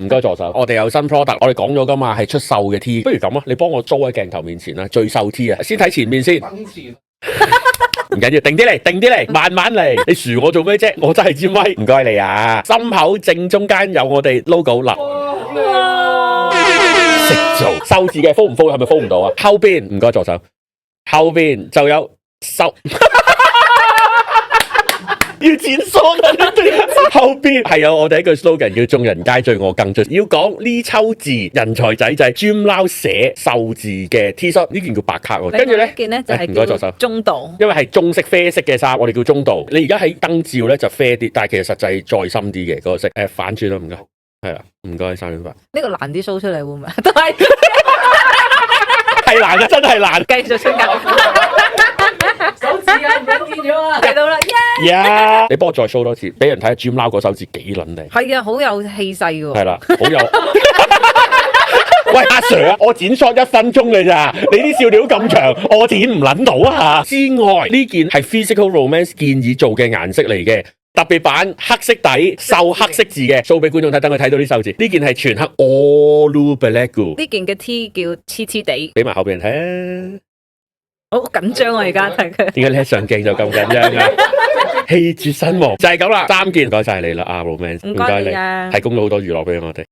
唔該助手，我哋有新 product，我哋講咗噶嘛，係出售嘅 T， 不如咁啊，你幫我租喺鏡頭面前啦，最瘦 T 啊，先睇前面先。唔緊要，定啲嚟，慢慢嚟。你數我做咩啫？我真係支咪，唔該你啊。心口正中間有我哋 logo 嗱，識做收字嘅 fold 唔 fold 係咪 fold 唔到啊？後邊唔該助手，後邊就有收。要剪梳啊！後邊係有我哋一句 slogan 叫眾人皆醉我更醉，要講呢抽字人才仔仔 Jim Lau 寫瘦字嘅 T 恤，呢件叫白卡喎。跟住咧，件咧就係唔該助手中度，因為係中式啡色嘅衫，我哋叫中度。你而家喺燈照咧就啡啲，但係其實實際再深啲嘅嗰個色。反轉啦，唔該，係啦，唔該3.8。呢個難啲 show 出嚟會唔會？都係係難啊，真係難。繼續出街。手指啊，唔見咗啊！睇到啦，呀！你幫我再 show 多次，俾人睇下 Jim Lau 嗰手指幾撚靚。係啊，好有氣勢喎。係啦，好有。喂阿 Sir 啊，我剪 short 1分鐘嘅咋，你啲笑料咁長，我剪唔撚到啊！之外，呢件係 Physical Romance 建議做嘅顏色嚟嘅。特別版黑色底繡黑色字嘅 show 俾觀眾睇，等佢睇到啲繡字。呢件係全黑 all black。呢件嘅 T 叫黐黐地，俾埋後邊人睇啊！好緊張啊！而家睇佢。點解你一上鏡就咁緊張啊？氣絕身亡就係咁啦，3件，唔該晒你啦，Romance，唔該你啊，提供咗好多娛樂俾我哋。